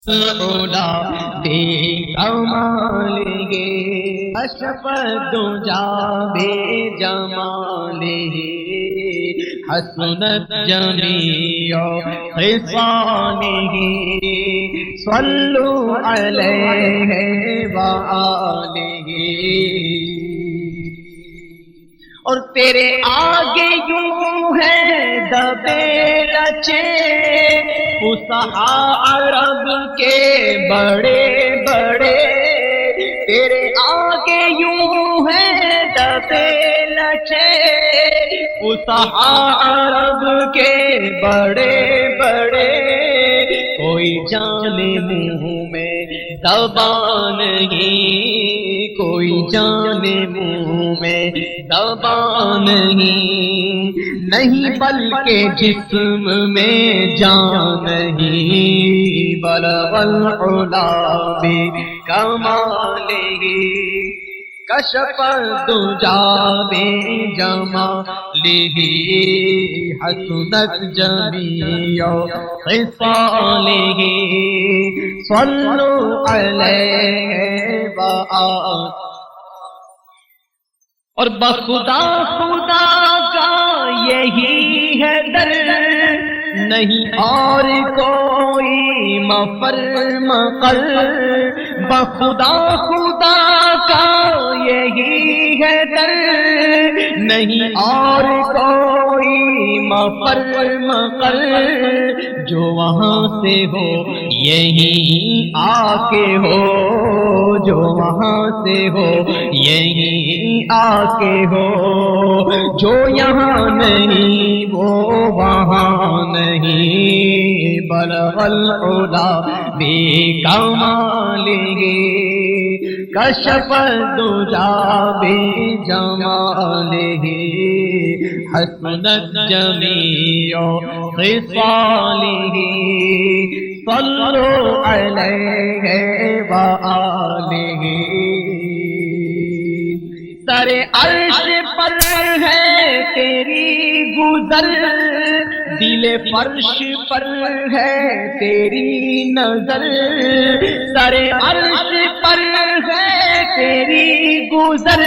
اولا بے کمالہ اشرف الدجا بے جمالہ حسنت جمیع خصالہ صلو علیہ وآلہ۔ اور تیرے آگے یوں ہے دبے رچے فصحاء عرب کے بڑے بڑے، تیرے آگے یوں ہے دبے رچے فصحاء عرب کے بڑے بڑے، کوئی جانے منہ میں زبان نہیں، کوئی جانے منہ میں زبان نہیں، بلکہ جسم میں جان نہیں، بلغ العلا بکمالہ کشف الدجا بجمالہ حسنت جمیع خصالہ صلو علیہ وآلہ۔ اور بخدا خدا کا یہی ہے در، نہیں اور کوئی مفر مقر، بخدا خدا کا یہی ہے در، نہیں اور کوئی مفر مقر، جو وہاں سے ہو یہی آ کے ہو، جو وہاں سے ہو یہی آ کے ہو، جو یہاں نہیں وہ وہاں نہیں، بلغ العلا بکمالہ کشف الدجا بجمالہ حسنت جمیع خصالہ صلو علیہ وآلہ۔ سر عرش پر ہے تیری گزر، دل فرش پر ہے تیری نظر، سر عرش پر ہے تیری گزر،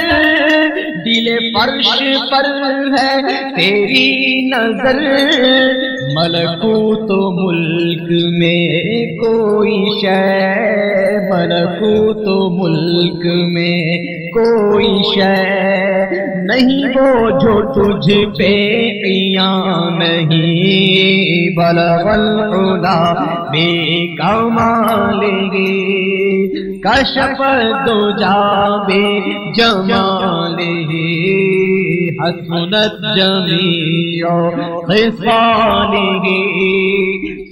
دل فرش پر ہے تیری نظر، ملکوت و ملک میں کوئی شے، ملکوت و ملک میں کوئی شے نہیں وہ جو تجھ پہ عیاں نہیں، بلغ العلا بکمالہ کشف الدجا بجمالہ حسنت جمیع خصالہ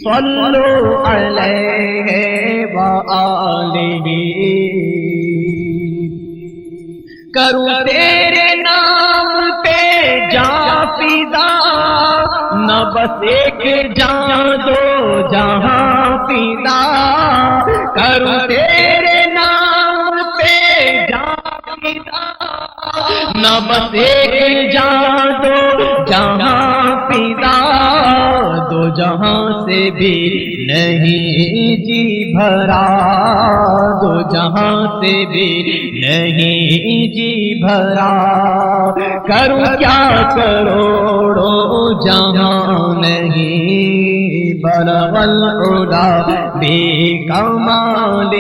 صلو علیہ وآلہ۔ کروں تیرے نام پہ جاں فدا، نہ بس ایک جاں دو جہاں فدا، کروں تیرے نام پہ جاں فدا، نہ بس ایک جاں دو جہاں فدا، دو جہاں سے بھی نہیں جی بھرا، دو جہاں سے بھی نہیں جی بھرا، کروں کیا کروڑوں جہاں نہیں، بلغ العلا بکمالہ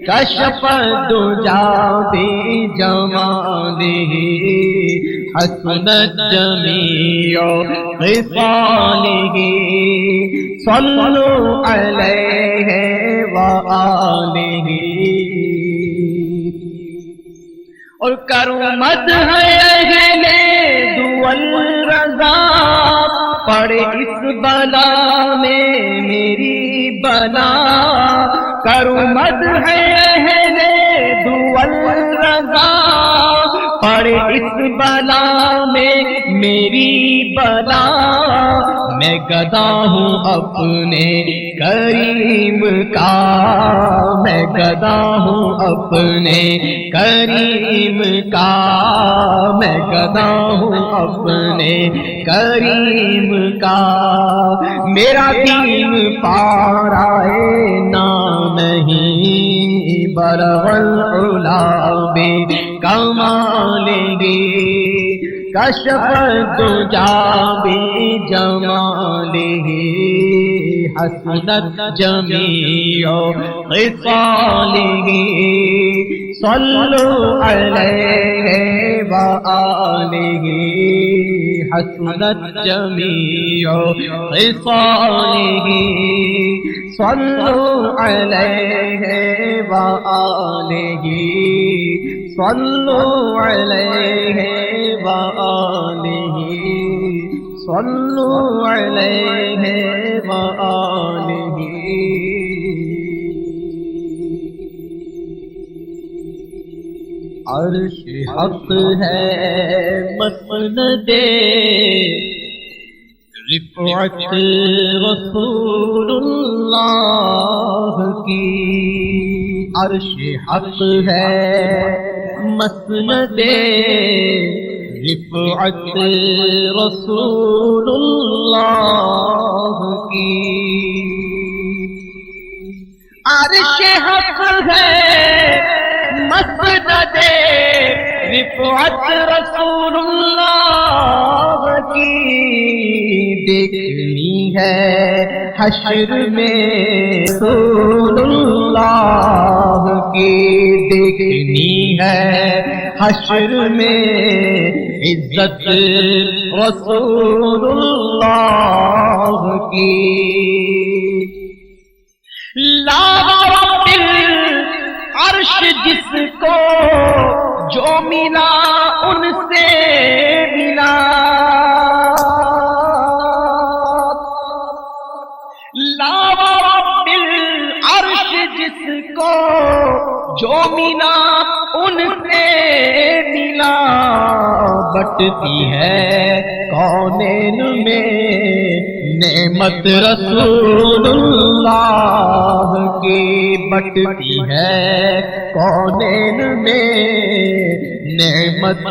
کشف الدجا بجمالہ حسنت جمیع خصالہ صلو علیہ وآلہ۔ اور کروں مدح اہل دول رضا، پڑے اس بلا میں میری بلا، کروں مدح اہل دول رضا، پڑے اس بلا میں میری بلا، میں گدا ہوں اپنے کریم کا، میں گدا ہوں اپنے کریم کا، میں گدا ہوں اپنے کریم کا، میرا دین پارائے نام نہیں برول العلا بے کمال گے، کشف دجا بے جمال گے، حسنت جمیع خصال گے، صلو علیہ وآلہ، حسنت جمیع خصالہ، صلو علیہ وآلہ، صلو علیہ وآلہ، صلو علیہ وآلہ۔ عرش حق ہے مسند رفعت رسول اللہ کی، عرش حق ہے مسند رفعت رسول اللہ کی، عرش حق ہے مسند رفعت رسول اللہ کی، دیکھنی ہے حشر میں رسول اللہ کی، دیکھنی ہے حشر میں عزت رسول اللہ کی، لا رب العرش جس کو جو ملا ان سے ملا، لا رب العرش جس کو جو ملا ان سے ملا، بٹتی ہے کونین میں نعمت رسول اللہ کی، بٹتی ہے کونین میں نعمت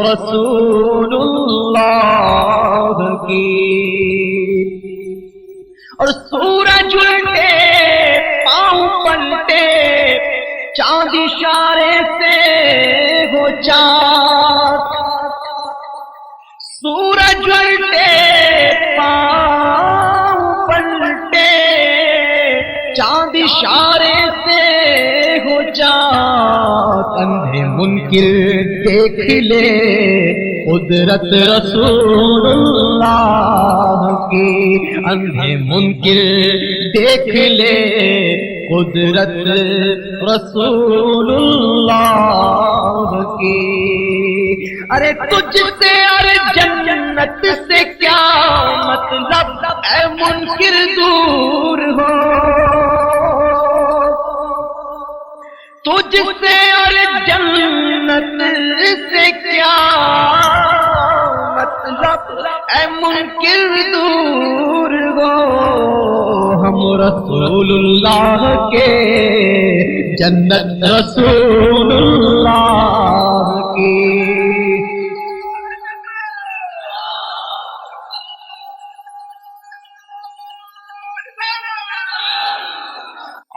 رسول اللہ کی، اور سورج الٹے پاؤں پلٹے چاند اشارے سے ہو چاک، سورج الٹے پاؤں پلٹے چاند اشارے سے ہو چاک، اندھے منکر دیکھ لے قدرت رسول اللہ کی، اندھے منکر دیکھ لے قدرت رسول اللہ کی، ارے تجھ سے ارے جنت سے کیا مطلب اے منکر دور ہو، تجھ سے ارے جنت سے کیا مطلب اے منکر دور ہو، ہم رسول اللہ کے جنت رسول اللہ کی،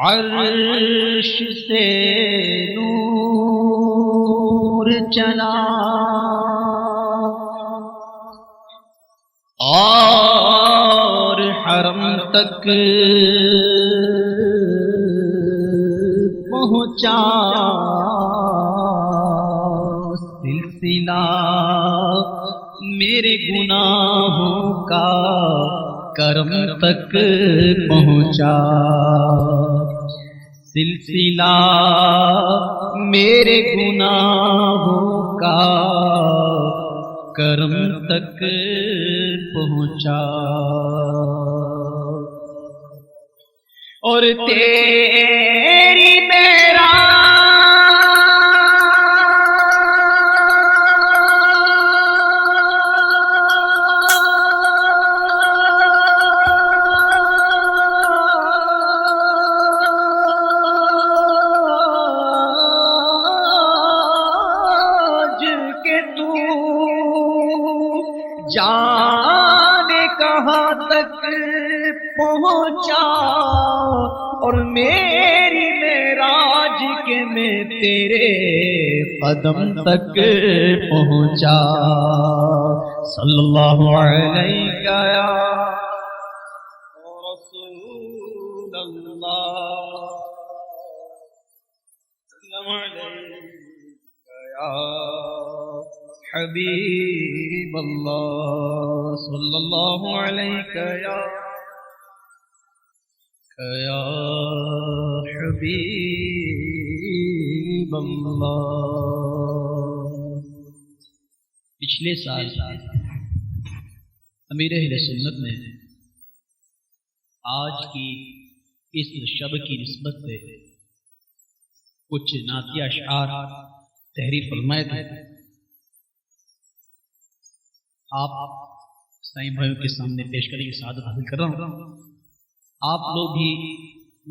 عرش سے نور چلا اور حرم تک پہنچا، سلسلہ میرے گناہوں کا کرم تک پہنچا، سلسلہ میرے گناہوں کا کرم تک پہنچا، اور تیری میرا جانے کہاں تک پہنچا، اور میری معراج کے میں تیرے قدم تک پہنچا. صلی اللہ علیہ یا رسول اللہ، سلام علیکہ یا حبیب اللہ، صلی اللہ علیہ یا حبیب اللہ. پچھلے سال امیر اہل سنت نے آج کی اس شب کی نسبت سے کچھ نعتیہ اشعار تحریر فرمائے تھے. آپ سائیں بھائیوں کے سامنے پیش کرنے کی سعادت حاصل کر رہا ہوں. آپ لوگ بھی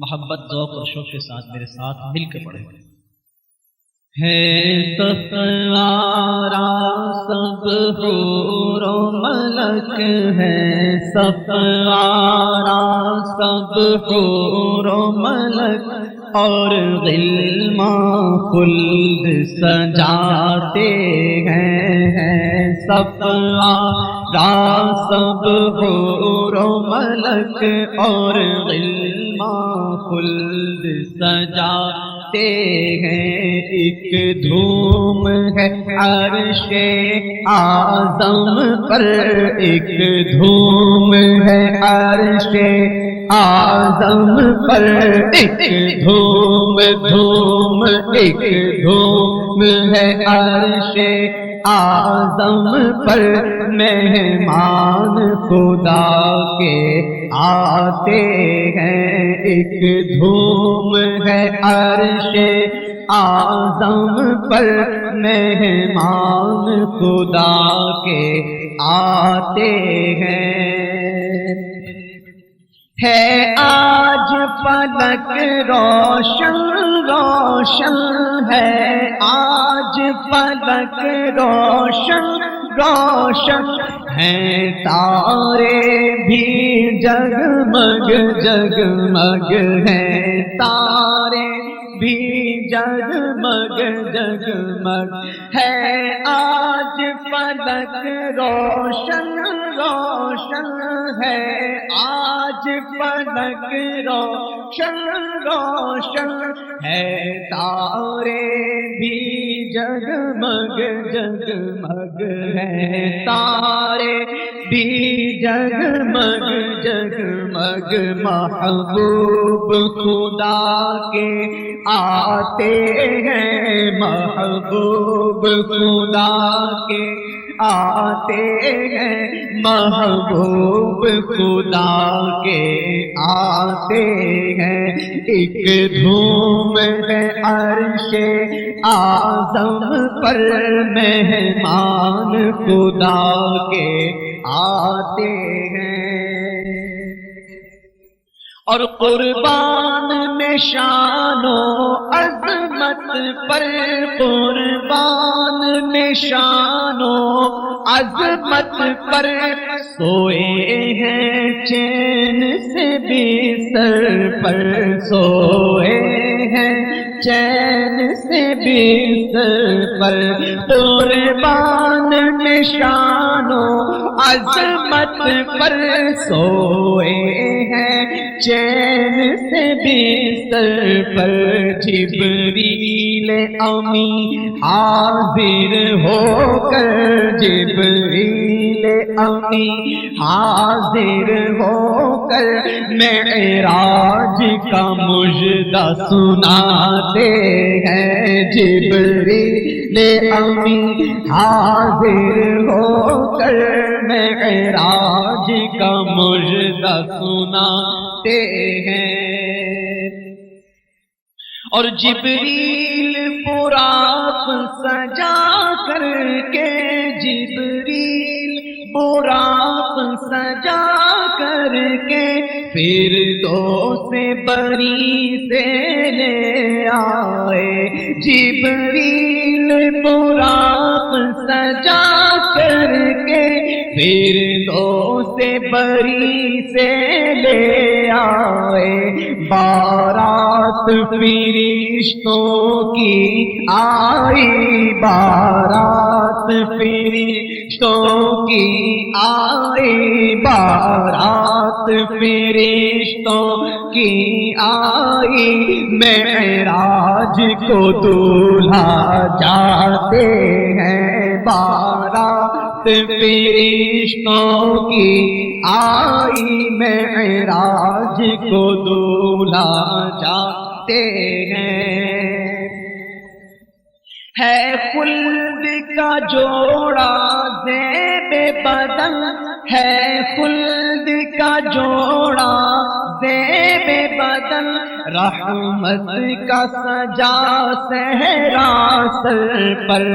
محبت، ذوق اور شوق کے ساتھ میرے ساتھ مل کے پڑھیں. ہے سفارا سب حور و ملک، ہے سفارا سب حور و ملک، اور غلمان خلد سجاتے ہیں. سفارا سب حور و ملک، اور غلمان خلد سجاتے ہیں. ایک دھوم ہے عرش اعظم پر، ایک دھوم ہے عرش اعظم پر، ایک دھوم ایک دھوم ہے عرش اعظم پر. مہمان خدا کے آتے ہیں. ایک دھوم ہے عرش اعظم پر، مہمان خدا کے آتے ہیں. ہے آج فلک روشن روشن ہے، آج فلک روشن روشن ہیں. تارے بھی جگمگ جگمگ ہیں، تارے بھی جگمگ جگمگ ہے. آج فلک روشن روشن ہے، آج فلک روشن روشن ہے. تارے بھی جگمگ جگمگ ہیں، تارے بھی جگمگ جگمگ. محبوب خدا کے آتے ہیں، محبوب خدا کے آتے ہیں، محبوب خدا کے آتے ہیں. ایک دھوم ہے عرش اعظم پر، مہمان خدا کے آتے ہیں. اور قربان میں شان و عظمت پر، قربان میں شان و عظمت پر، سوئے ہیں چین سے بستر پر، سوئے ہیں چین سے بستر پر. قربان میں شان و عظمت پر، سوئے ہیں چین سے بستر پر. جبریل امی حاضر ہو کر، جبریل امی حاضر ہو کر، معراج کا مژدہ سناتے ہیں. جبریل امی حاضر ہو کر، معراج کا مژدہ سناتے ہیں. اور جبریل براق سجا کر کے، جبریل براق سجا کر کے، فردوس بری سے لے آئے. جبریل براق سجا کر کے فردوس بری سے لے آئے، بارات فرشتوں کی آئی، بارات فرشتوں کی آئی، بارات فرشتوں کی آئی، معراج کو دولہا جاتے ہیں، بارات فرشتوں کی آئی، معراج کو دولہا جاتے ہیں۔ ہے خلد کا جوڑا زیب بدن، ہے خلد کا جوڑا زیب بدن، رحمت کا سجا صحرا سر پر،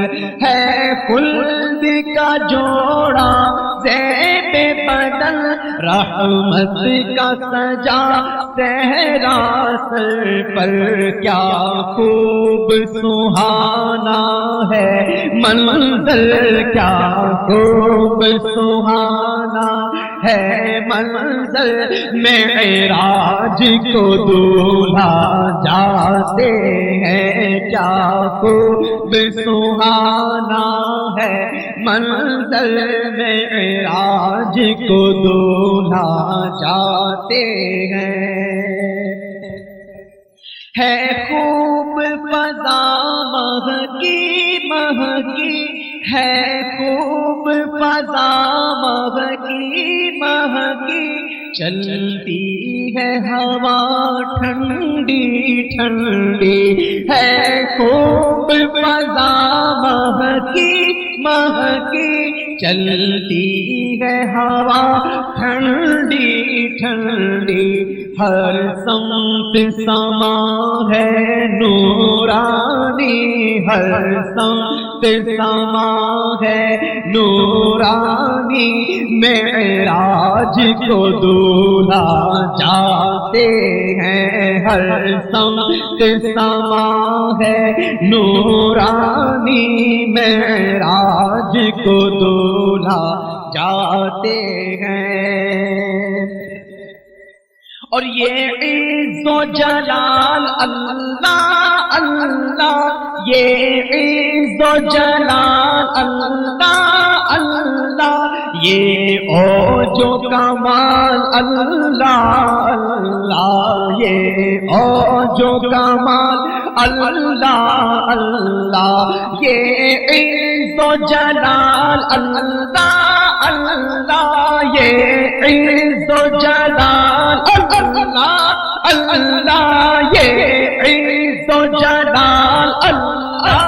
ہے خلد کا جوڑا زیب بدن، رحمت کا سجا صحرا سر پر، کیا خوب سہانا ہے منظر، کیا خوب سہانا ہے منظر، معراج کو دولہا جاتے ہیں، کیا خوب سہانا ہے منظر، معراج کو دولہا جاتے ہیں۔ ہے خوب فضا مہکی مہکی، ہے خوب فضا مہکی مہکی، چلتی ہے ہوا ٹھنڈی ٹھنڈی، ہے خوب فضا مہکی مہکی، چلتی ہے ہوا ٹھنڈی ٹھنڈی، ہر سمت سما ہے نورانی، ہر سمت سما ہے نورانی، معراج کو دولہا جاتے ہیں، ہر سمت سما ہے نورانی، معراج کو دولہا جاتے ہیں۔ اور یہ عز و جلال اللہ اللہ، یہ عز و جلال اللہ اللہ، یہ اوج و کمال اللہ اللہ، یہ اوج و کمال اللہ اللہ، یہ عز و جلال اللہ اللہ، یہ عز و جلال اللہ اللہ، یہ عز و جلال اللہ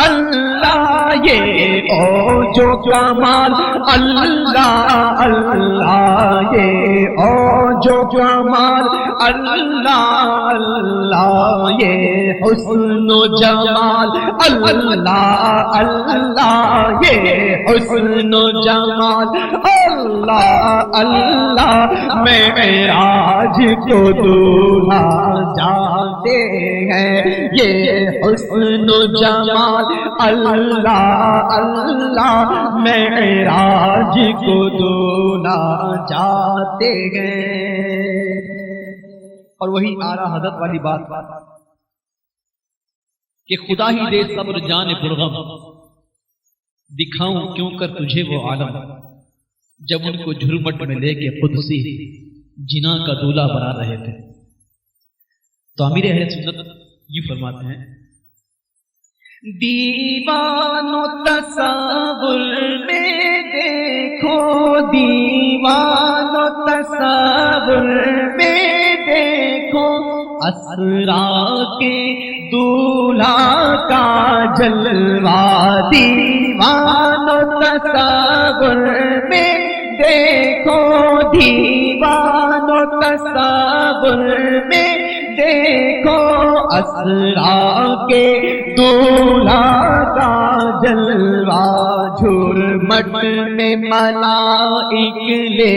اللہ، یہ اوج و کمال اللہ اللہ، یہ اوج و کمال اللہ اللہ، یہ حسن و جمال اللہ اللہ، یہ حسن و جمال اللہ اللہ، معراج کو دولہا جاتے ہیں، یہ حسن و جمال اللہ اللہ، معراج کو دولہا جاتے ہیں۔ اور وہی اعلیٰ حضرت والی بات کہ خدا ہی دے صبر جان پرغم، دکھاؤں کیوں کر تجھے وہ عالم، جب ان کو جھرمٹ میں لے کے خود سی جنا کا دولہا بنا رہے تھے۔ تو امیر اہل سنت یہ فرماتے ہیں، دیوان و تصور میں دیکھو، دیوان و تصور میں دیکھو، اسرا کے دولہا کا جلوہ، دیوان و تصور میں دیکھو، دیوان و تصور میں دیکھو اسرا کے دولہا کا جلوہ، جھرمٹ میں ملائک لے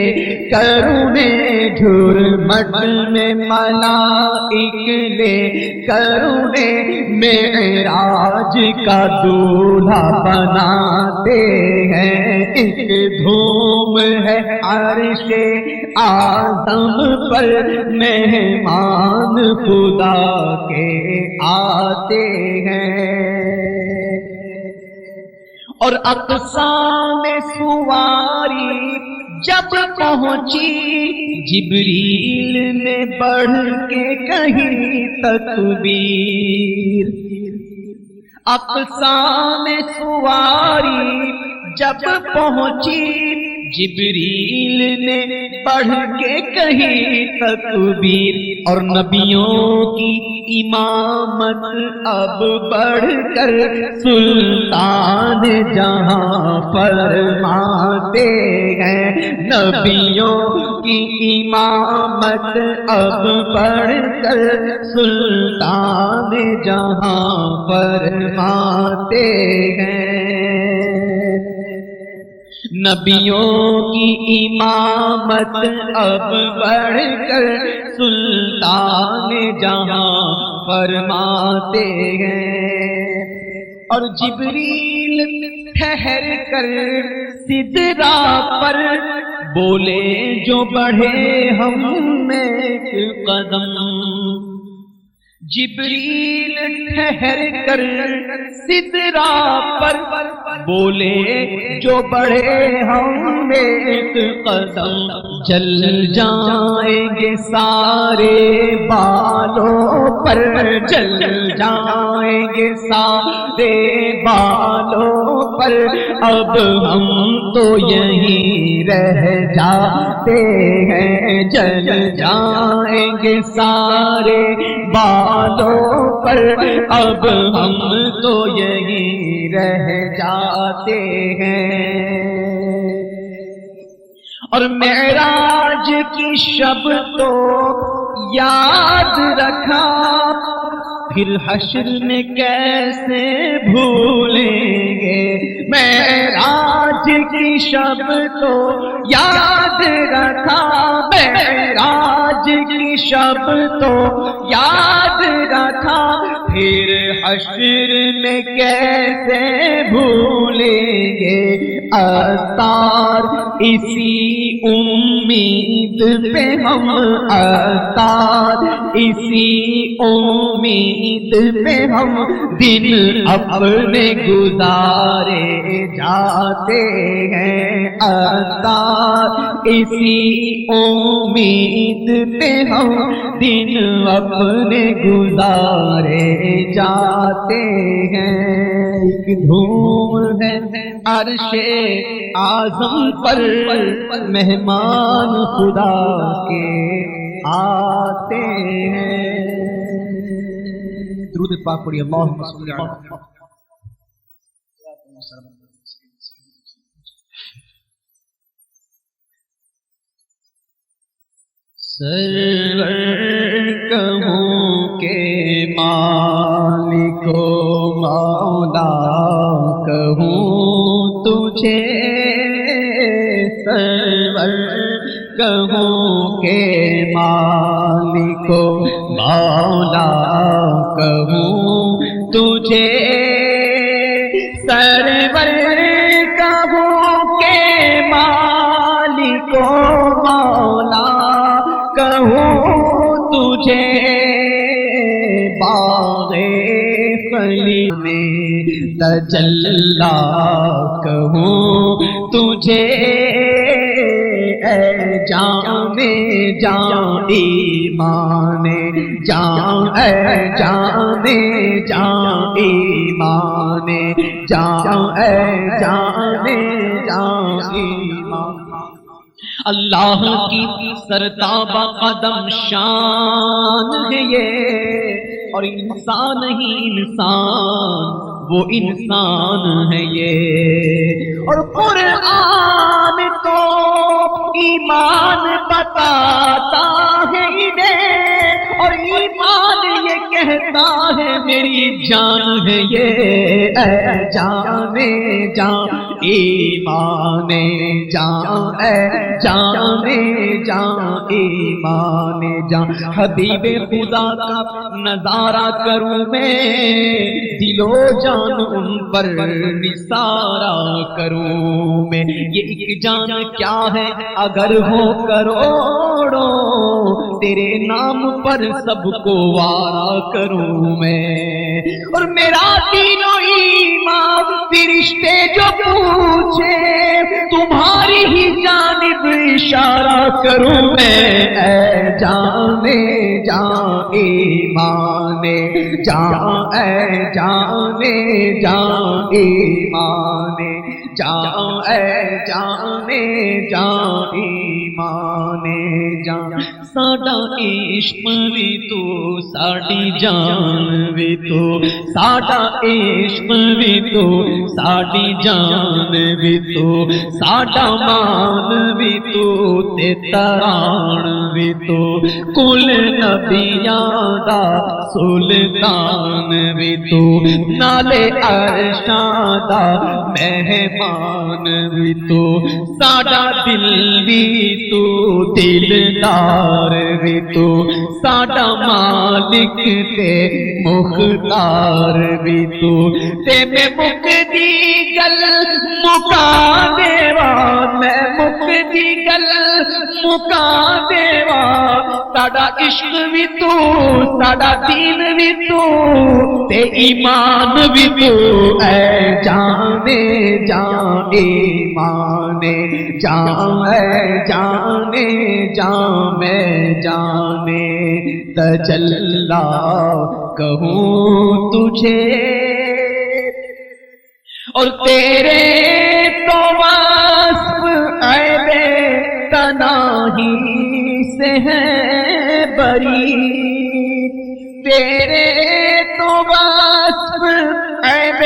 کر انہیں، جھرمٹ میں ملائک لے کر انہیں معراج کا دولہا بناتے ہیں۔ ایک دھوم ہے عرش اعظم پر، مہمان خدا کے آتے ہیں، اور اقصی میں سواری جب پہنچی، جبریل نے بڑھ کے کہی تکبیر۔ اقصی میں سواری جب پہنچی، جبریل نے پڑھ کے کہی تکبیر، اور نبیوں کی امامت اب بڑھ کر سلطان جہاں فرماتے ہیں۔ نبیوں کی امامت اب بڑھ کر سلطان جہاں فرماتے ہیں۔ نبیوں کی امامت اب بڑھ کر سلطان جہاں فرماتے ہیں، اور جبریل ٹھہر کر سدرا پر بولے جو بڑھے ہم میں ایک قدم۔ جبریل ٹھہر کر سدرا پر بولے جو بڑھے ہم ایک قدم، جل جائیں گے سارے بالوں پر، جل جائیں گے سارے بالوں پر، اب ہم تو یہیں رہ جاتے ہیں، جل جائیں گے سارے بالوں پر، اب ہم تو یہیں رہ جاتے ہیں۔ اور معراج کی شب تو یاد رکھا، پھر حشر میں کیسے بھولیں گے۔ معراج کی شب تو یاد رکھا، معراج کی شب تو یاد رکھا، پھر حشر میں کیسے بھولیں گے۔ عطار اسی امید پہ ہم، عطار اسی امید پہ ہم دن اپنے گزارے جاتے ہیں۔ عطار اسی امید پہ ہم دن اپنے گزارے جاتے ہیں۔ ایک دھوم ہے عرش اعظم پر، مہمان خدا کے آتے ہیں۔ درود پاک پڑھیے، اللہم صل علی سرور کہوں کہ مالک و مولا کہوں تجھے، سرور کہوں کہ مالک و مولا کہوں تجھے، سرور کہوں کہ مالک و مولا کہوں تجھے، باغ خلی میں تجلی کہوں تجھے، اے جان جان ایمان جان، اے جان جان ایمان جان، اے جان جان ایمان۔ اللہ کی سرتابہ قدم شان ہے یہ، اور انسان ہی انسان، وہ انسان ہے یہ، اور قرآن تو ایمان بتاتا ہے انہیں، اور ایمان کہتا ہے میری جان ہے یہ، اے جانے جان ایمان جان، اے جانے جان ایمان جان، حبیب خدا کا نظارہ کروں میں، دل و جان ان پر نثارا کروں میں، یہ ایک جان کیا ہے اگر ہو کروڑوں، تیرے نام پر سب کو وارا کروں میں، اور میرا دین و ایمان فرشتے جو پوچھے تمہاری ہی جانب اشارہ کروں میں، اے جانے جان ایمان جان، اے جانے جان ایمان جان، اے جانے جان ایمان جان، ساڈا عشق بھی تو ساڈی جان بھی تو، ساڈا عشق بھی تو ساڈی جان بھی تو، ساڈا مان بھی تو تے تران بھی تو، کل نبیاں دا سلطان بھی تو، نالے عرشاں دا مہمان بھی تو، ساڈا دل بھی تو دلدار بھی تو، ساڈا مالک تے مختار بھی تو، تے میں مکدی گل مکا دیوا، میں مکدی گل مکا دیوا، ساڈا عشق بھی تو ساڈا دین بھی تو تے ایمان بھی تو، اے جانے جان ایمان جان، اے جانے جان میں جانے تجلا کہوں تجھے، اور تیرے تو وصف عیب تنہی سے ہے بری، تیرے تو وصف عیب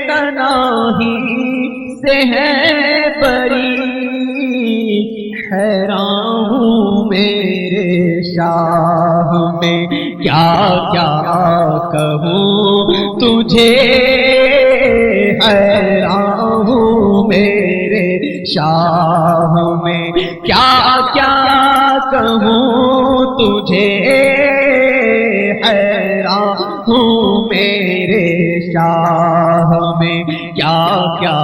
تنہی سے ہے بری، حیران ہوں میرے شاہ میں کیا کیا کہوں تجھے، حیران ہوں میرے شاہ میں کیا کیا کہوں تجھے، حیران ہوں میرے شاہ میں کیا کیا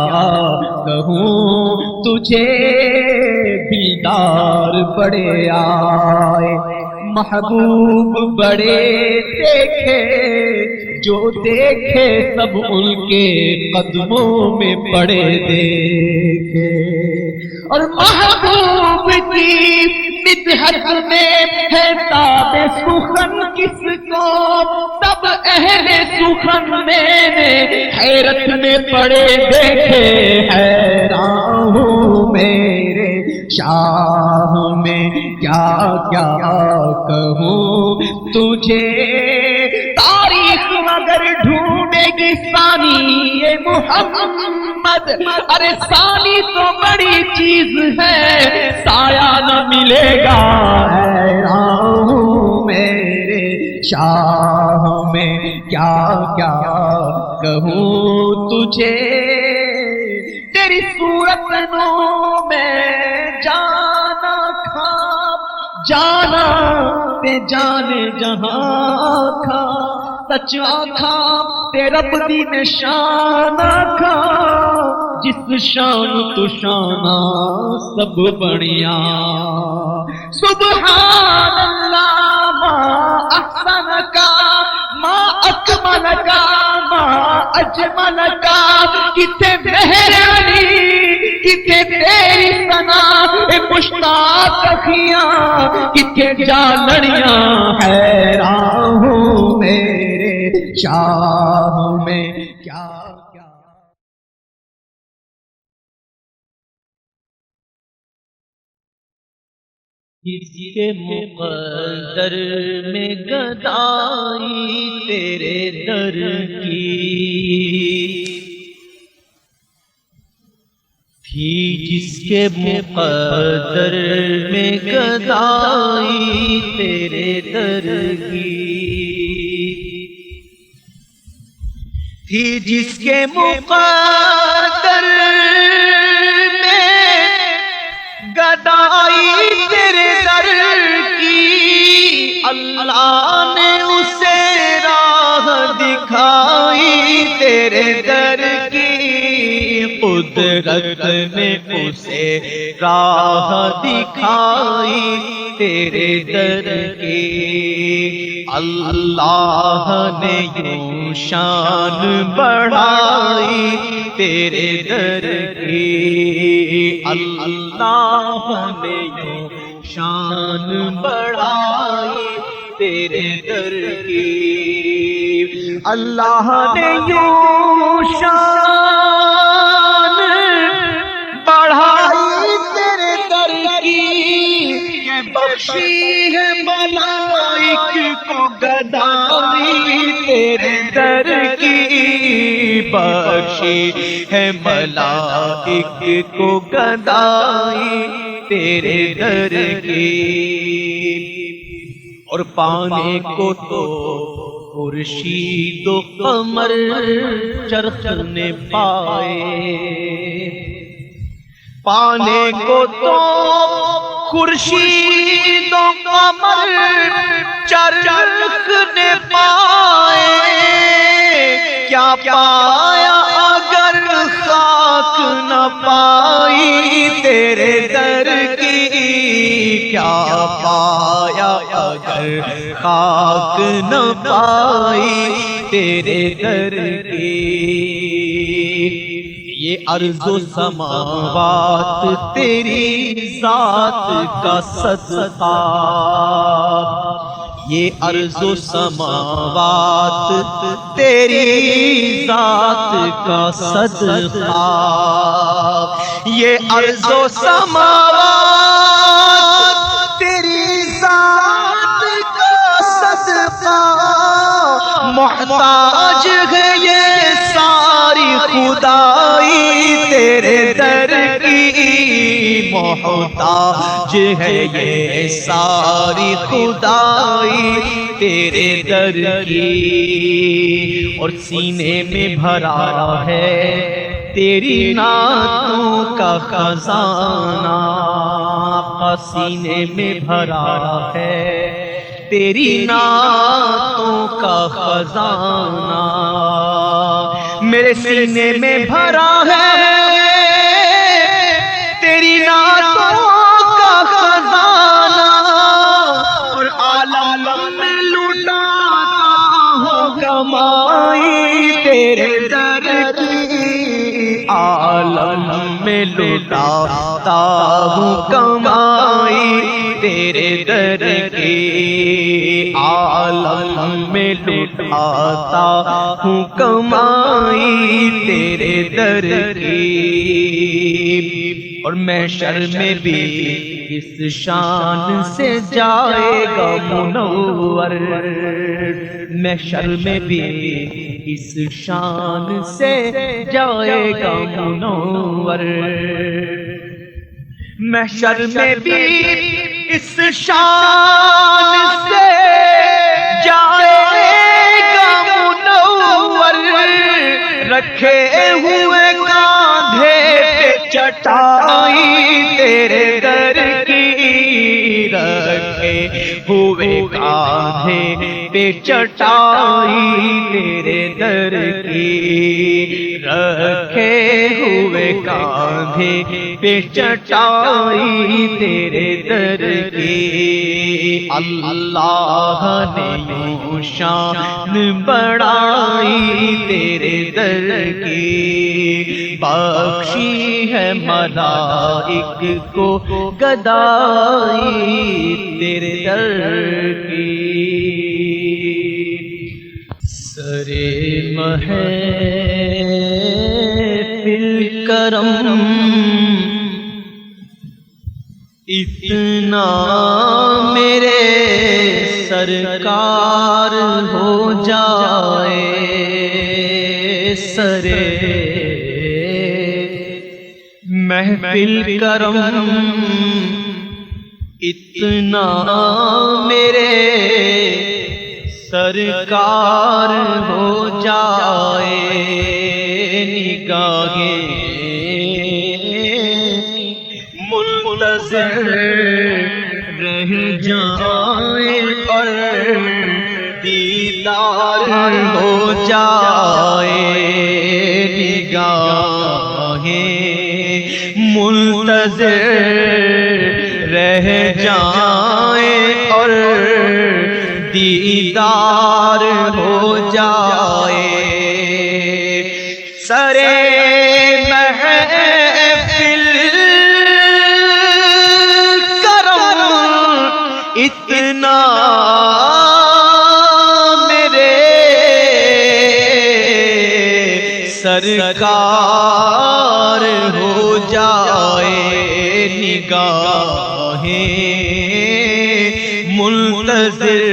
کہوں تجھے، دیدار بڑے آئے محبوب بڑے دیکھے، جو دیکھے سب ان کے قدموں میں پڑے دیکھے، اور محبوب کی مدحت میں ہے تاب سخن کس کو، تب اہل سخن میں نے حیرت میں پڑے دیکھے، حیران ہوں میرے شاہ میں کیا کیا کہوں تجھے، تاریخ مگر ڈھونڈے گی ثانی یہ محمد، ارے ثانی تو بڑی چیز ہے سایہ نہ ملے گا، حیران ہوں میرے شاہ میں کیا کیا کہوں تجھے، تیری صورت نو میں جانا کھا، جانا تے جانے جہاں کھا، سچ آکھا تے رب دی نشان آکھا، جس شان تو شانہ سب بڑیا، سبحان اللہ ما احسن کا ما اکمل کا ما اجمل کا، کتے مہر علی کتے تیری ثنا، اے مشتاق اکھیاں کتے جالڑیاں، حیران ہوں میرے شاہ میں کیا کیا۔ کس کے مقدر میں گدائی تیرے در کی تھی، جس کے مقدر میں گدائی تیرے در کی، تھی جس کے مقدر میں گدائی تیرے در کی، اللہ نے اسے راہ دکھائی تیرے در کی، قدرت نے اسے راہ دکھائی تیرے در کی، اللہ نے یوں شان بڑھائی تیرے در کی، اللہ نے یوں شان بڑھائی تیرے در کی، اللہ نے یوں شان بڑھائی تیرے در کی، کہ بخشی ہے ملائک کو گدائی تیرے در کی، بخشی ہے ملائک کو گدائی تیرے در کی، اور پانے کو تو خورشید و قمر چرخ نے پائے، پانے کو تو خورشید و قمر چرخ نے پائے، کیا پایا اگر خاک نہ پائی تیرے در کی، کیا پایا اگر خاک نہ پائی تیرے در کی، یہ ارض و سماوات تیری ذات کا صدقہ، یہ ارض و سماوات تیری ذات کا صدقہ، یہ ارض و سماوات تیری ذات کا صدقہ، محتاج ہے یہ ساری خدائی تیرے در کی، محتاج ہے یہ ساری خدائی تیرے در کی، اور سینے میں بھرا ہے تیری نعتوں کا خزانہ، سینے میں بھرا ہے تیری نعتوں کا خزانہ، میرے سینے میں بھرا ہے تیری نعتوں کا خزانہ، اور عالم میں لٹاتا ہوں کمائی تیرے در کی، عالم میں لٹاتا ہوں کمائی تیرے در کی، عالم میں لٹاتا ہوں کمائی تیرے در کی، اور محشر میں بھی اس شان سے جائے گا منور، محشر میں بھی اس شان سے جائے گا منور، محشر میں بھی اس شان سے جائے گا منور، رکھے ہوئے کاندھے پہ چٹائی تیرے در کی، رکھے ہوئے کاندھے پہ چٹائی تیرے در کی، رکھے ہوئے کاندھے پہ چٹائی تیرے در کی، اللہ نے یوں شان بڑھائی تیرے در کی، بخشی ہے ملائک کو گدائی تیرے در کی، سرے محفل کرم اتنا میرے سرکار ہو جائے، سرے محفل کرم اتنا میرے سرکار ہو جائے، منتظر رہ جائے اور دیدار ہو جائے نگاہیں منتظر رہ جائیں اور دیدار ہو جائے سرے محفل کرم اتنا میرے سرکار ہو جائے نگاہیں منتظر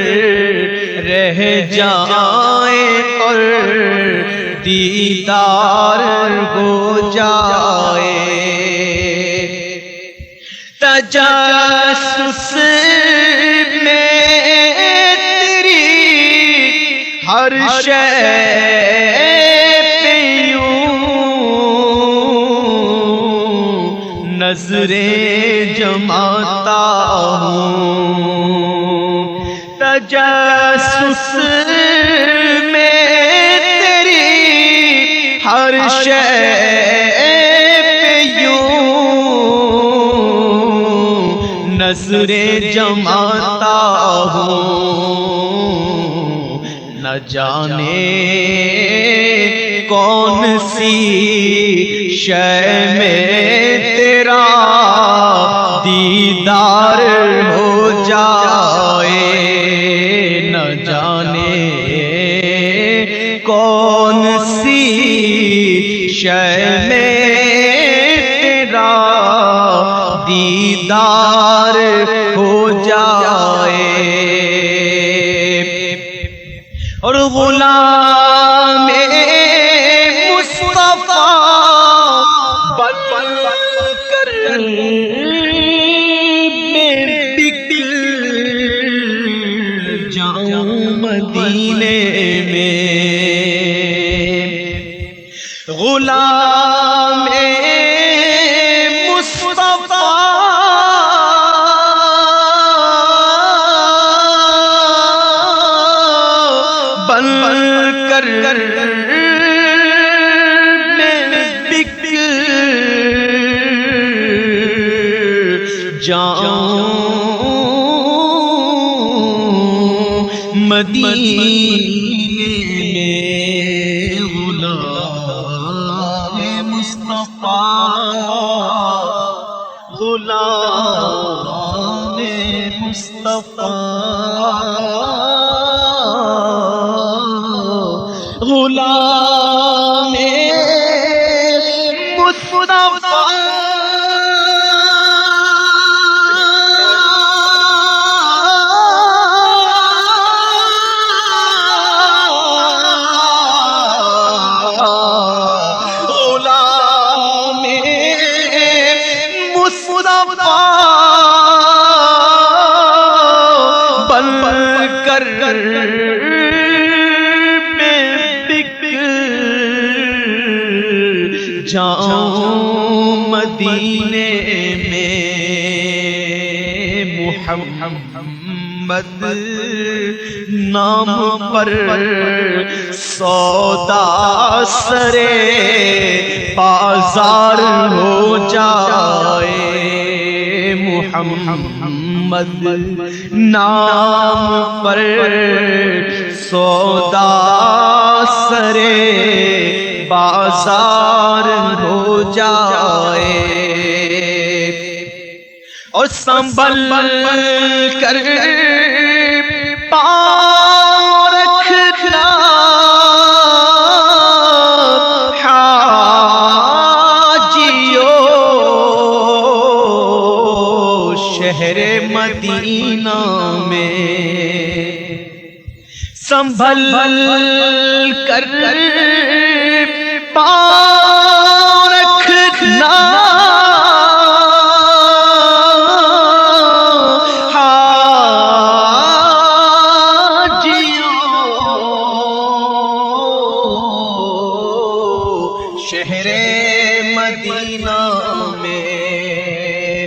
رہ جائیں اور دیدار ہو جائے تجسس میں تیری ہر شے پہ یوں نظریں جماتا ہوں تجسس میں تیری ہر شے پہ یوں نظریں جماتا ہوں نہ جانے کون سی شے میں تیرا دیدار ہو جائے نہ جانے کون سی شے میں تیرا دیدار ہو جائے اور غلام مصطفیٰ بن کر میں بک جاؤں مدینے میں غلام مصطفیٰ بن کر میں بک جاؤں مدینے میں غلام مصطفیٰ غلام مصطفیٰ غلام مصطفیٰ غلام مصطفیٰ بن کر میں بک جاؤں مدینے میں محمد نام پر سودا سرے بازار ہو جائے محمد نام پر سودا سرے بازار ہو جائے اور سنبھل کر پاؤں رکھنا حاجیو شہر مدینہ میں سنبھل کر پاؤں رکھنا شہر مدینہ میں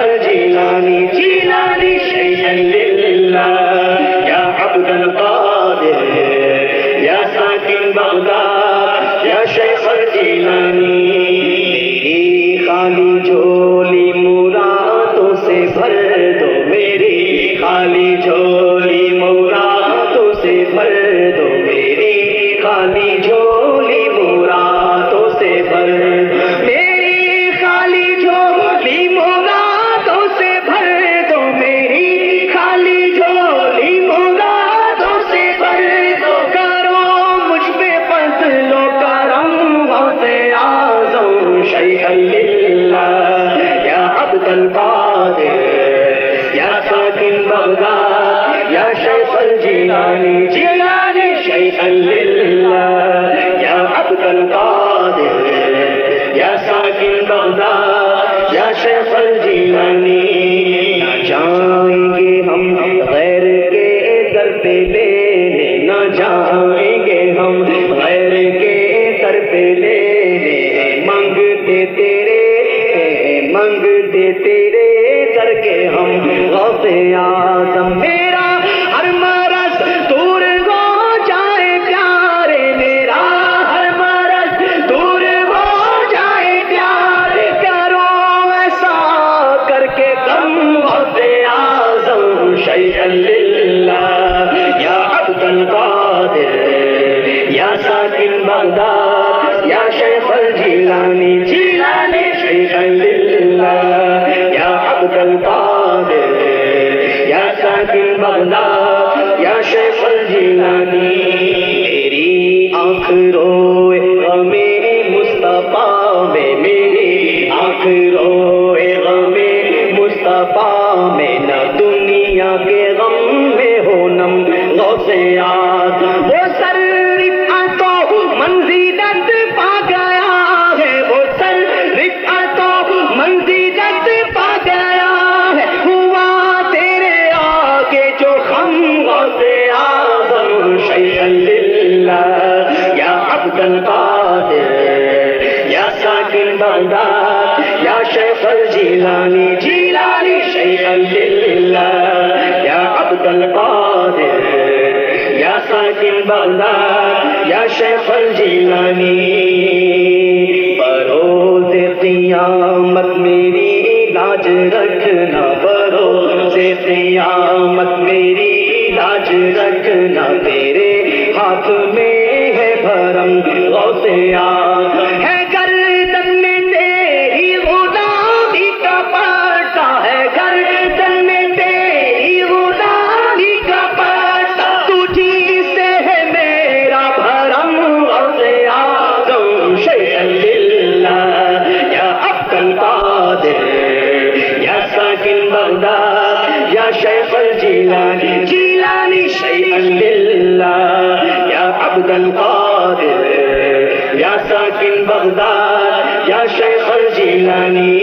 الجیلانی جیلانی شیئا للہ یا عبد القادر یا ساکن بغداد یا شیخ الجیلانی میری خالی جھولی مرادوں سے بھر دو میری خالی جھولی مرادوں سے بھر دو میری خالی جھولی مرادوں سے بھر میری خالی جھولی مرادوں سے بھر دو میری خالی جھولی مرادوں سے بھر دو کرو مجھ پہ فضل و کرم غوث اعظم شیئا للہ یا عبد القادر یا ساکن بغداد یا شیخ الجیلانی جیلانی شیئا للہ یا عبد القادر یا ساکن بغداد یا شیخ الجیلانی نہ جائیں گے ہم غیر کے در پہ لینے نہ جائیں گے ہم غیر کے در پہ لینے مانگتے تیرے در کے ہم غوث اعظم میرا ہر مرض دور ہو جائے پیارے میرا ہر مرض دور ہو جائے پیارے کرو ایسا کر کے غم غوث اعظم شیئا للہ یا عبد القادر یا ساکن بغداد یا شیخ الجیلانی جیلانی شیئا للہ یا عبد القادر یا ساکن بغداد یا شیخ الجیلانی میری آنکھ روئے غم مصطفیٰ میں میری آنکھ روئے غم مصطفیٰ میں نہ دنیا کے غم میں ہو نم غوث اعظم وہ سر رفعت و منزلت پا گیا ہے وہ سر رفعت و منزلت پا گیا ہے ہوا تیرے آگے جو خم غوث اعظم شیئا للہ یا عبد القادر یا ساکن بغداد یا شیخ الجیلانی جیلانی شیئا للہ یا عبد القادر یا ساکن بغداد یا شیخ الجیلانی بروز قیامت میری لاج رکھنا بروز قیامت میری لاج رکھنا تیرے ہاتھ میں ہے بھرم غوث اعظم ہے گردن میں تیری غلامی کا پٹا ہے گردن میں تیری غلامی کا پٹا تجھی سے ہے میرا بھرم غوث اعظم شیئا للہ یا عبد القادر یا ساکن بغداد یا شیخ الجیلانی جیلانی شیئا للہ یا عبد القادر یا ساکن بغداد یا شیخ الجیلانی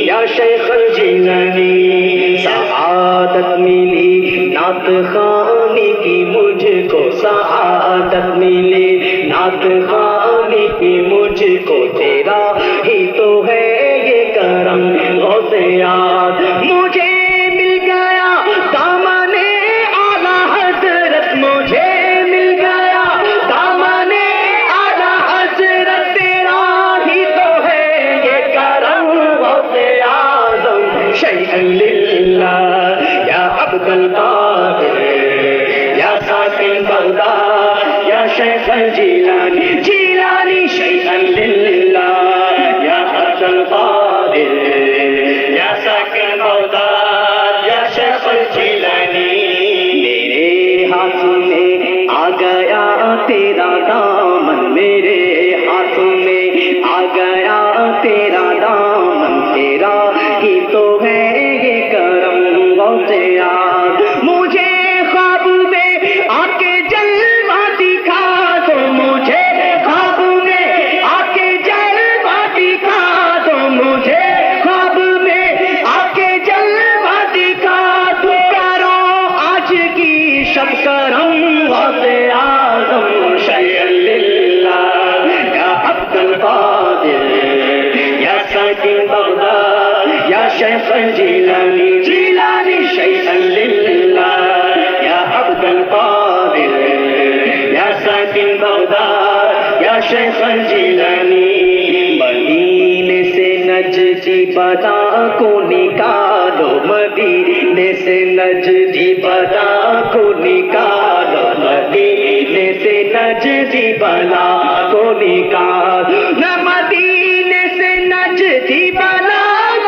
یا شیخ الجیلانی سعادت ملی نعت خوانی کی مجھ کو سعادت ملی نعت خوانی کی مجھ کو تیرا ہی تو ہے یہ کرم غوث اعظم مجھے مل گیا دامن اعلیٰ حضرت مجھے مل گیا دامن اعلیٰ حضرت تیرا ہی تو ہے یہ کرم غوث اعظم شیئا للہ یا عبد القادر یا ساکن بغداد یا شیخ الجیلانی جیلانی شیئا للہ یا عبد القادر یا ساکن بغداد یا شیخ الجیلانی میرے ہاتھ میں آ گیا تیرا دامن میرے ہاتھ میں آ گیا تیرا دامن تیرا ہی تو ہے یہ کرم غوث اعظم مجھے خواب میں آ کے جلوہ دکھا دو مجھے خواب میں آ کے جلوہ دکھا دو مجھے خواب شیخ الجیلانی جیلانی شیئا للہ یا عبد القادر یا ساکن بغداد یا شیخ الجیلانی مدینے سے نجدی بلا کو نکالو مدینے سے نجدی بلا کو نکالو مدینے سے نجدی بلا کو نکالو مدینے سے نجدی بلا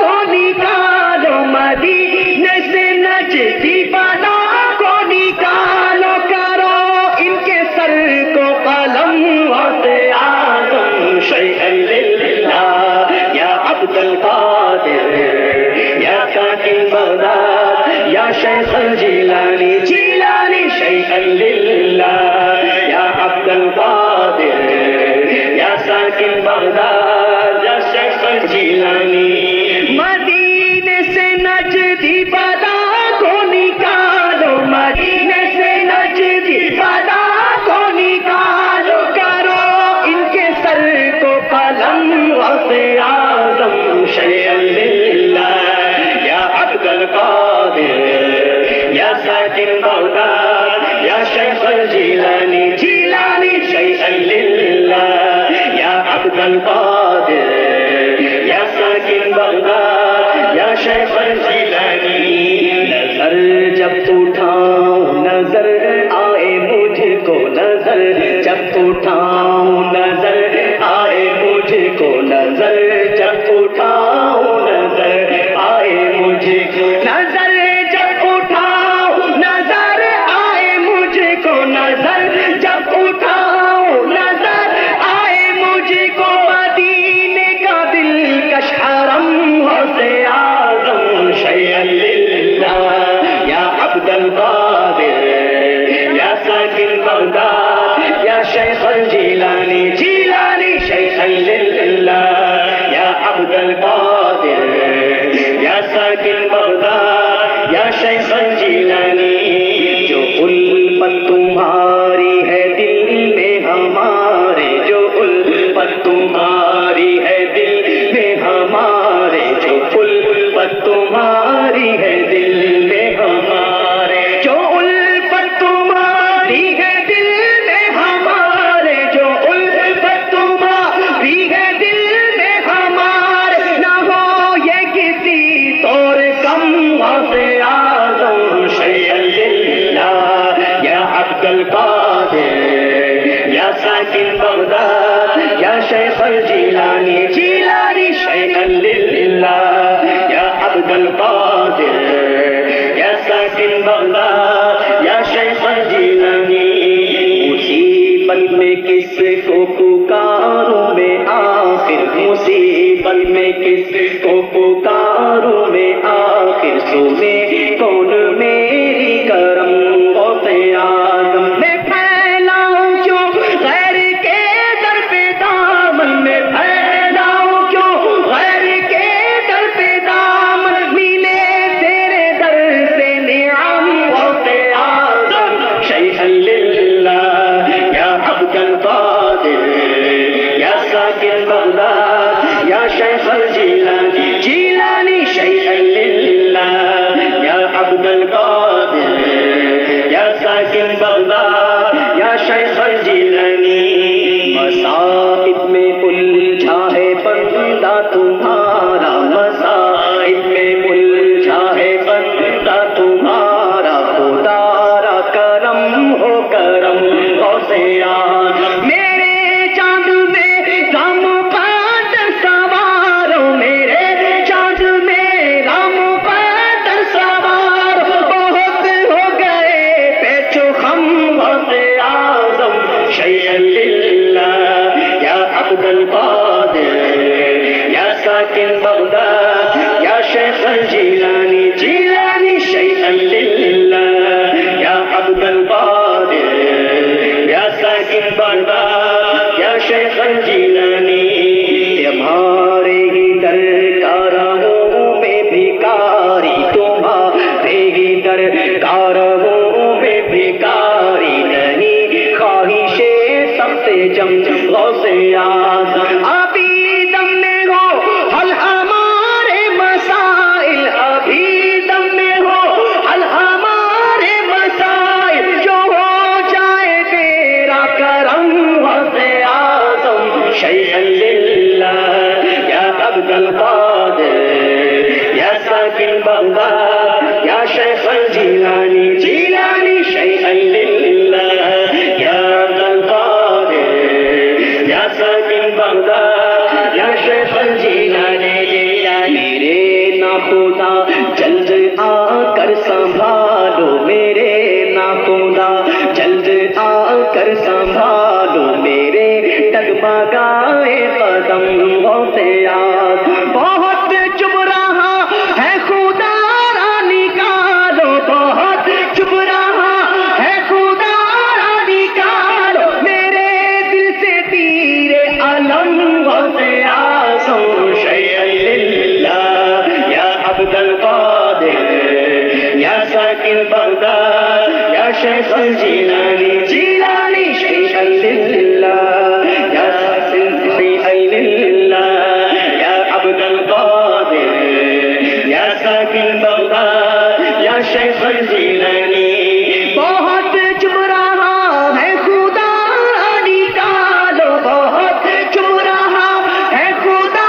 کو نکالو مدینے سے نجدی بلا کو نکالو کرو ان کے سر کو قلم واسے اعظم شیئا للہ یا عبد القادر یا ساکن بغداد یا شیخ الجیلانی جیلانی شیئا للہ یا عبد القادر یا ساکن بغداد یا شیخ الجیلانی مدینے سے نجدی بلا کو نکالو مدینے سے نجدی بلا کو نکالو کرو ان کے سر کو قلم واسے اعظم شیئا للہ یا عبد القادر یا ساکن بغداد یا شیخ الجیلانی جیلانی شیئا للہ یا عبد القادر یا ساکن بغداد یا شیخ الجیلانی نظر جب اٹھاؤں نظر آئے مجھ کو نظر جب اٹھاؤں نظر آئے مجھ کو نظر جب اٹھاؤں نظر آئے مجھ کو نظر جب اٹھاؤں نظر آئے مجھ کو نظر جب اٹھاؤں نظر آئے مجھ کو مدینے کا دلکش حرم واسے اعظم شیئا للہ یا عبد القادر یا ساکن بغداد یا شیخ الجیلانی جیلانی شیئا للہ یا عبد القادر یا ساکن بغداد یا شیخ الجیلانی جو الفت تمہاری ہے دل میں ہمارے جو الفت تمہاری ہے دل میں ہمارے جو الفت تمہاری ہے دل میں ہمارے جو الفت تمہاری ہے دل میں ہمارے جو الفت تمہاری ہے دل میں ہمارے نہ ہو یہ کسی طور کم واسے اعظم شیئا للہ یا عبد القادر یا ساکن بغداد یا شیخ الجیلانی جیلانی شیئا للہ یا عبد القادر یا ساکن بغداد یا شیخ الجیلانی مصیبت میں کس کو پکاروں میں آخر مصیبت میں کس کو پکاروں میں آخر سنے کون میری کرم غوث اعظم میں پھیلاؤں کیوں غیر کے در پہ دامن میں پھیلاؤں کیوں غیر کے در پہ دامن ملے تیرے در سے نعم غوث اعظم شیئا للہ یا عبد القادر یا ساکن بغداد یا شیخ الجیلانی جیلانی شیئا للہ بغداد یا شیخ الجیلانی جیلانی شیئا للہ یا عبد القادر یا ساکن بغداد یا شیخ الجیلانی جیلانی میرے ناخدا جلد آ کر سنبھالو میرے ناخدا جلد آ کر سنبھالو میرے ڈگمگائے قدم ہوتے آس بہت چپ رہا ہے خدا را نکالو بہت چپ رہا ہے خدا را نکالو میرے دل سے تیر علم ہوتے آسوں شیئا للہ یا عبد القادر یا ساکن بغداد یا شیخ الجیلانی جیلانی شیئا للہ یا ساکن شیئا للہ یا عبد القادر یا ساکن بغداد یا شیخ الجیلانی بہت چپ رہا ہے خدا نکالو بہت چپ رہا ہے خدا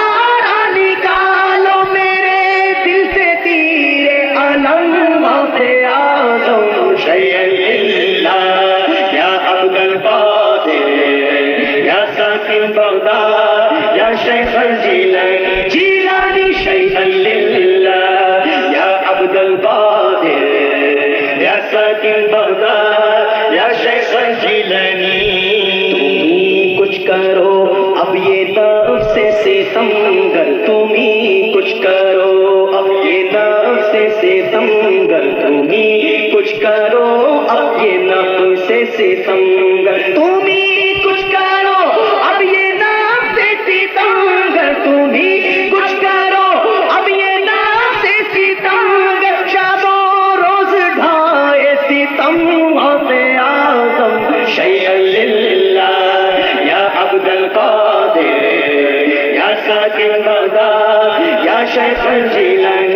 نکالو میرے دل سے تیر علم ہوتے آزم شیئا للہ یا عبد القادر یا ساکن بغداد یا شیخ الجیلانی جیلانی شیئا للہ یا عبد القادر یا ساکن بغداد یا شیخ الجیلانی تم کچھ کرو اب یہ نفس سے ستمگر تم ہی کچھ کرو اب یہ نفس سے ستمگر تم ہی کچھ کرو اب یہ نفس سے ستمگر تم ہی کچھ کرو اب یہ نفس سے ستمگر تم ہی کچھ کرو اب یہ نفس سے ستمگر شب و روز ڈھائے ستم ہوتے آزم شیئا للہ یا عبد القادر یا ساکن بغداد یا شیخ الجیلانی